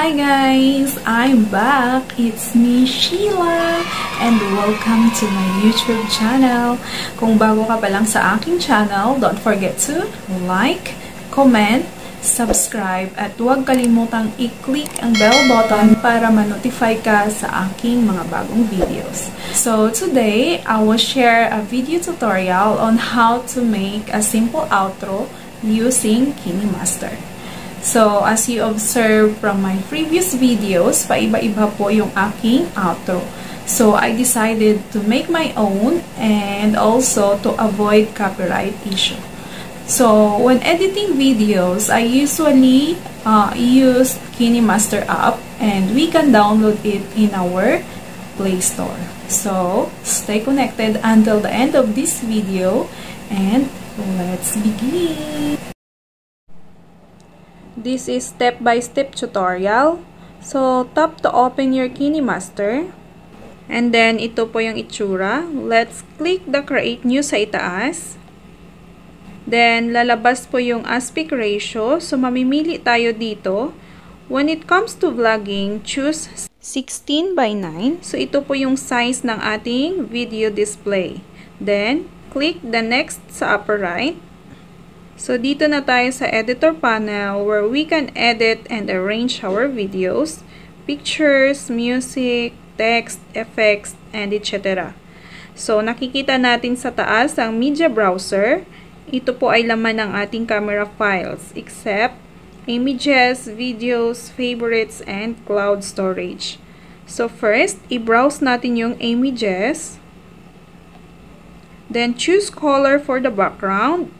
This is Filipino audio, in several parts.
Hi guys! I'm back! It's me, Sheila! And welcome to my YouTube channel. Kung bago ka pa lang sa aking channel, don't forget to like, comment, subscribe, at huwag kalimutang i-click ang bell button para ma-notify ka sa aking mga bagong videos. So today, I will share a video tutorial on how to make a simple outro using Kinemaster. So, as you observe from my previous videos, paiba-iba po yung aking outro. So, I decided to make my own and also to avoid copyright issue. So, when editing videos, I usually use Kinemaster app and we can download it in our Play Store. So, stay connected until the end of this video and let's begin! This is step-by-step tutorial. So, tap to open your Kinemaster. And then, ito po yung itsura. Let's click the create new sa itaas. Then, lalabas po yung aspect ratio. So, mamimili tayo dito. When it comes to vlogging, choose 16:9. So, ito po yung size ng ating video display. Then, click the next sa upper right. So, dito na tayo sa editor panel where we can edit and arrange our videos, pictures, music, text, effects, and etc. So, nakikita natin sa taas ang media browser. Ito po ay laman ng ating camera files except images, videos, favorites, and cloud storage. So, first, i-browse natin yung images. Then, choose color for the background.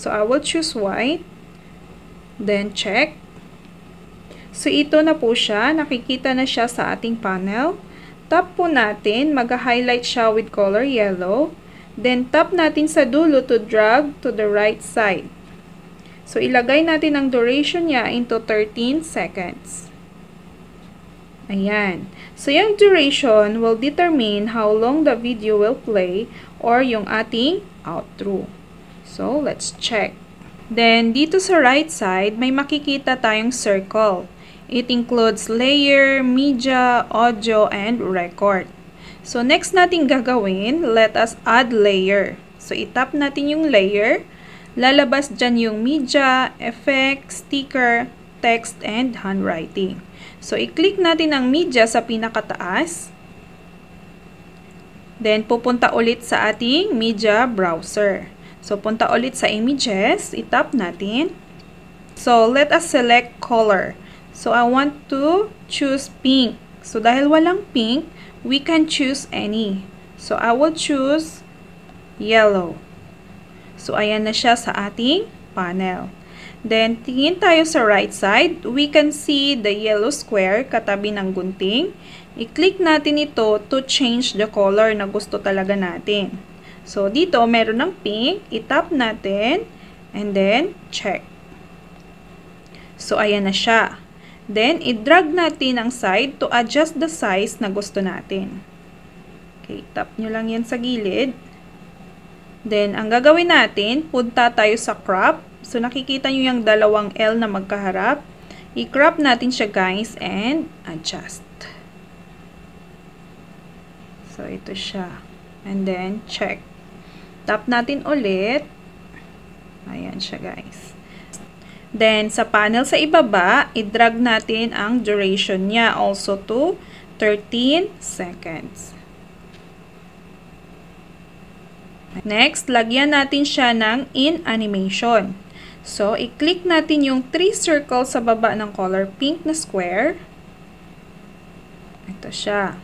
So, I will choose white. Then, check. So, ito na po siya. Nakikita na siya sa ating panel. Tap po natin. Mag-highlight siya with color yellow. Then, tap natin sa dulo to drag to the right side. So, ilagay natin ang duration niya into 13 seconds. Ayan. So, yung duration will determine how long the video will play or yung ating outro. So, let's check. Then, dito sa right side, may makikita tayong circle. It includes layer, media, audio, and record. So, next natin gagawin, let us add layer. So, itap natin yung layer. Lalabas dyan yung media, effect, sticker, text, and handwriting. So, i-click natin ang media sa pinakataas. Then, pupunta ulit sa ating media browser. So, punta ulit sa images. Itap natin. So, let us select color. So, I want to choose pink. So, dahil walang pink, we can choose any. So, I will choose yellow. So, ayan na siya sa ating panel. Then, tingin tayo sa right side. We can see the yellow square katabi ng gunting. I-click natin ito to change the color na gusto talaga natin. So, dito, meron ng pink. I-tap natin. And then, check. So, ayan na siya. Then, i-drag natin ang side to adjust the size na gusto natin. Okay, tap nyo lang yan sa gilid. Then, ang gagawin natin, punta tayo sa crop. So, nakikita nyo yung dalawang L na magkaharap. I-crop natin siya, guys, and adjust. So, ito siya. And then, check. Tap natin ulit. Ayan siya, guys. Then, sa panel sa ibaba, i-drag natin ang duration niya also to 13 seconds. Next, lagyan natin siya ng in animation. So, i-click natin yung 3 circles sa baba ng color pink na square. Ito siya.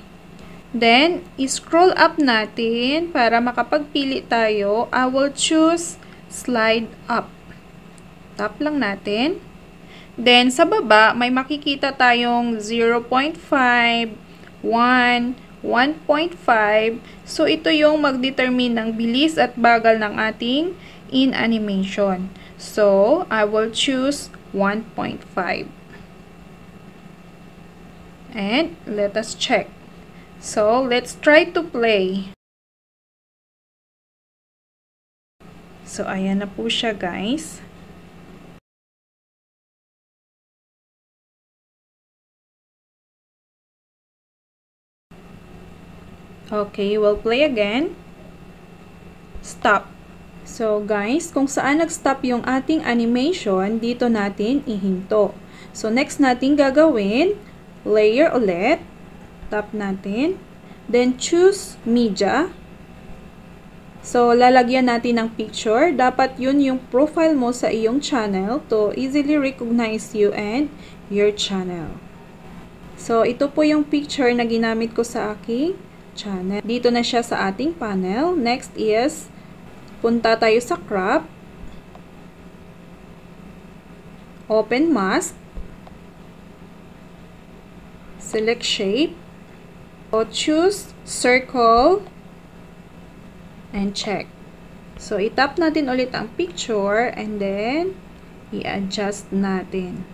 Then, i-scroll up natin para makapagpili tayo. I will choose slide up. Tap lang natin. Then, sa baba, may makikita tayong 0.5, 1, 1.5. So, ito yung mag-determine ng bilis at bagal ng ating in animation. So, I will choose 1.5. And, let us check. So, let's try to play. So, ayan na po siya, guys. Okay, we'll play again. Stop. So guys, kung saan nag-stop yung ating animation, dito natin ihinto. So next natin gagawin, layer ulit. Tap natin. Then choose media. So lalagyan natin ng picture. Dapat yun yung profile mo sa iyong channel to easily recognize you and your channel. So ito po yung picture na ginamit ko sa aking channel. Dito na siya sa ating panel. Next is punta tayo sa crop. Open mask. Select shape. So choose circle and check. So itap natin ulit ang picture and then i-adjust natin.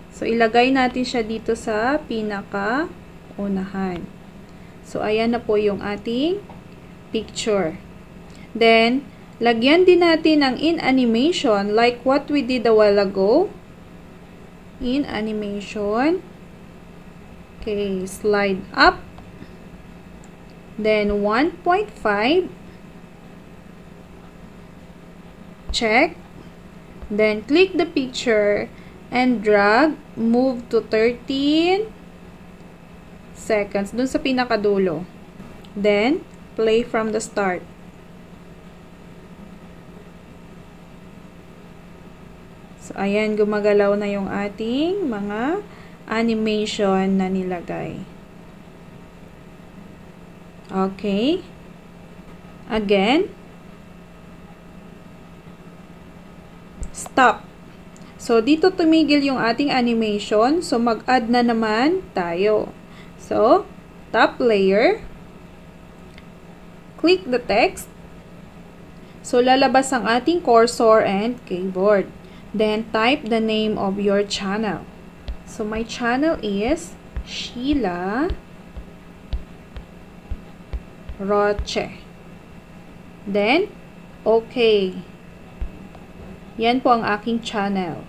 So ilagay natin siya dito sa pinaka unahan. So ayan na po yung ating picture. Then, lagyan din natin ng in animation like what we did a while ago. In animation. Okay, slide up. Then 1.5. Check. Then click the picture and drag. Move to 13 seconds. Dun sa pinakadulo. Then, play from the start. So, ayan, gumagalaw na yung ating mga animation na nilagay. Okay. Again. Stop. So, dito tumigil yung ating animation. So, mag-add na naman tayo. So, top layer. Click the text. So, lalabas ang ating cursor and keyboard. Then, type the name of your channel. So, my channel is Shiela Roche. Then, okay. Yan po ang aking channel.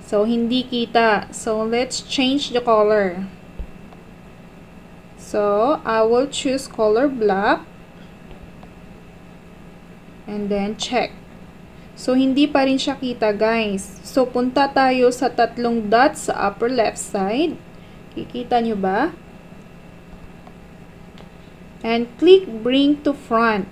So, hindi kita. So, let's change the color. So, I will choose color black. And then, check. So, hindi pa rin siya kita, guys. So, punta tayo sa tatlong dots sa upper left side. Kikita nyo ba? And click bring to front.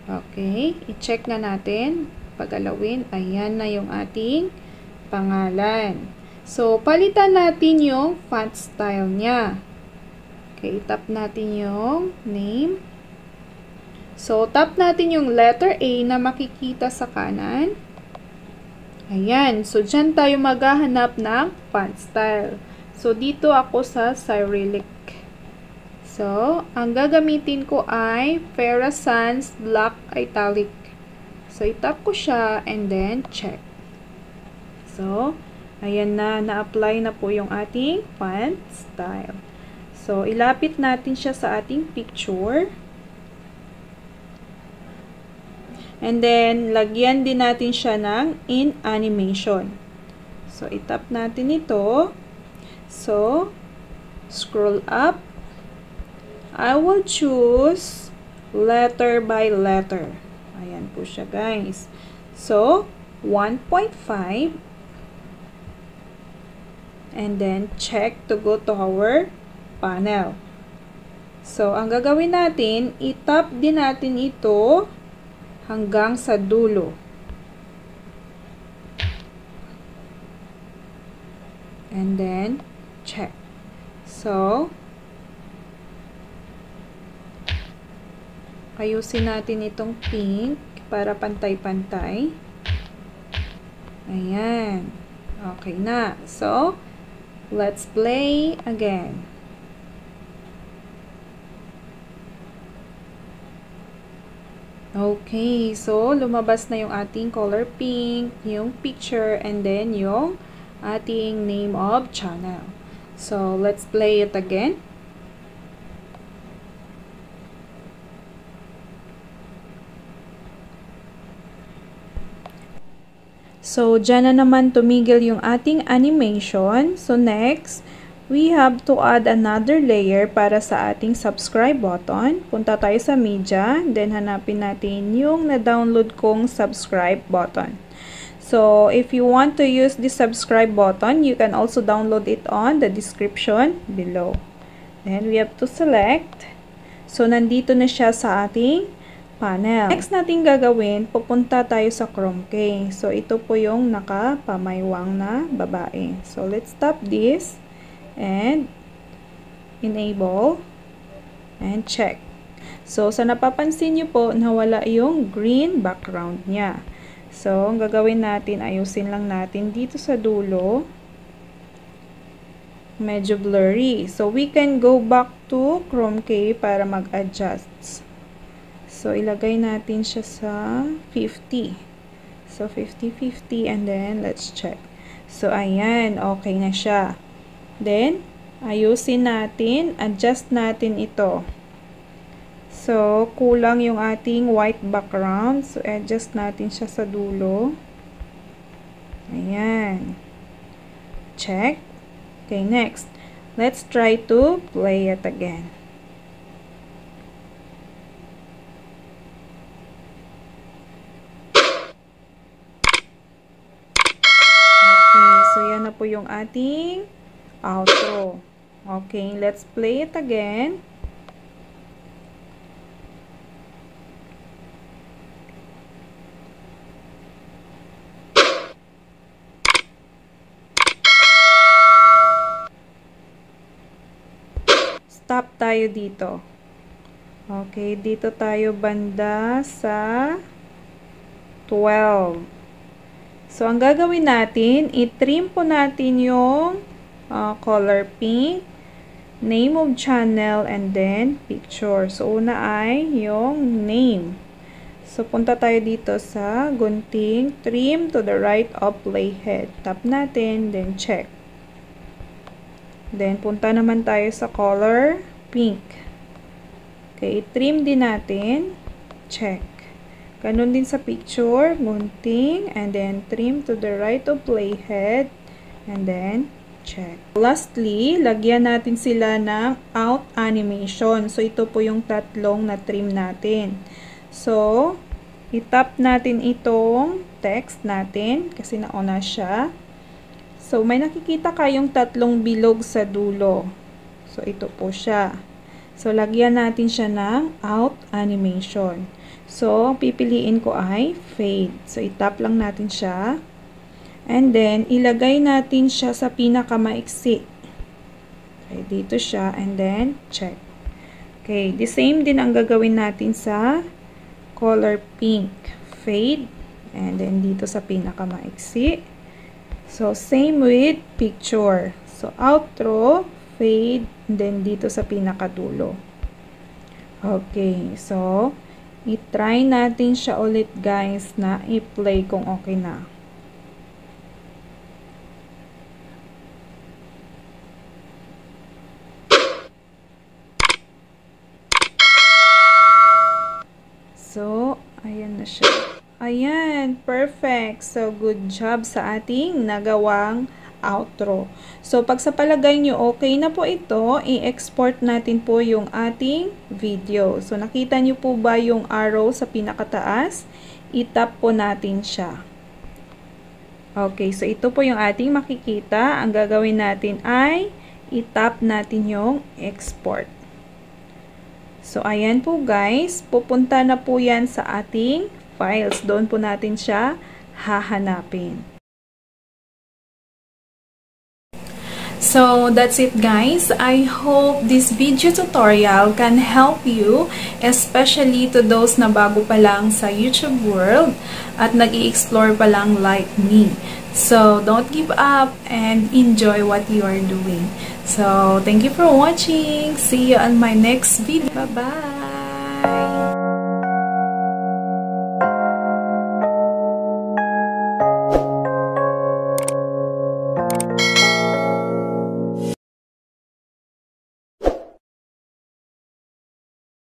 Okay. I-check na natin. Pagalawin. Ayan na yung ating pangalan. So, palitan natin yung font style niya. Okay. Tap natin yung name. So, tap natin yung letter A na makikita sa kanan. Ayan. So, dyan tayo maghahanap ng font style. So, dito ako sa Cyrillic. So, ang gagamitin ko ay Ferra Sans Black Italic. So, itap ko siya and then check. So, ayan na. Na-apply na po yung ating font style. So, ilapit natin siya sa ating picture. And then, lagyan din natin siya ng in animation. So, itap natin ito. So, scroll up. I will choose letter by letter. Ayan po siya, guys. So, 1.5. And then, check to go to our panel. So, ang gagawin natin, itap din natin ito hanggang sa dulo. And then, check. So, ayusin natin itong pink para pantay-pantay. Ayan. Okay na. So, let's play again. Okay, so lumabas na yung ating color pink, yung picture, and then yung ating name of channel. So, let's play it again. So, dyan na naman tumigil yung ating animation. So, next, we have to add another layer para sa ating subscribe button. Punta tayo sa media, then hanapin natin yung na-download kong subscribe button. So, if you want to use the subscribe button, you can also download it on the description below. Then, we have to select. So, nandito na siya sa ating panel. Next natin gagawin, pupunta tayo sa Chrome key. So, ito po yung nakapamayawang na babae. So, let's stop this. And enable and check. So, sa napapansin nyo po, nawala yung green background niya. So, ang gagawin natin, ayusin lang natin dito sa dulo. Medyo blurry. So, we can go back to Chrome key para mag-adjust. So, ilagay natin siya sa 50. So, 50-50 and then let's check. So, ayan. Okay na siya. Then, ayusin natin, adjust natin ito. So, kulang yung ating white background. So, adjust natin siya sa dulo. Ayan. Check. Okay, next. Let's try to play it again. Okay, so yan na po yung ating outro. Okay, let's play it again. Stop tayo dito. Okay, dito tayo banda sa 12. So, ang gagawin natin, i-trim po natin yung color pink, name of channel, and then picture. So, una ay yung name. So, punta tayo dito sa gunting, trim to the right of playhead. Tap natin, then check. Then, punta naman tayo sa color pink. Okay, i-trim din natin, check. Ganun din sa picture, gunting, and then trim to the right of playhead, and then check. Lastly, lagyan natin sila ng out animation. So, ito po yung tatlong na trim natin. So, itap natin itong text natin kasi nauna siya. So, may nakikita kayong tatlong bilog sa dulo. So, ito po siya. So, lagyan natin siya ng out animation. So, ang pipiliin ko ay fade. So, itap lang natin siya. And then, ilagay natin siya sa pinakamaiksi. Okay, dito siya. And then, check. Okay, the same din ang gagawin natin sa color pink. Fade. And then, dito sa pinakamaiksi. So, same with picture. So, outro, fade, and then dito sa pinakadulo. Okay, so, i-try natin siya ulit guys na i-play kung okay na. So, ayan na siya. Ayan, perfect. So, good job sa ating nagawang outro. So, pag sa palagay nyo okay na po ito, i-export natin po yung ating video. So, nakita nyo po ba yung arrow sa pinakataas? I-tap po natin siya. Okay, so ito po yung ating makikita. Ang gagawin natin ay i-tap natin yung export. So, ayan po guys. Pupunta na po yan sa ating files. Doon po natin siya hahanapin. So, that's it guys. I hope this video tutorial can help you, especially to those na bago pa lang sa YouTube world at nag-i-explore pa lang like me. So, don't give up and enjoy what you are doing. So, thank you for watching. See you on my next video. Bye-bye!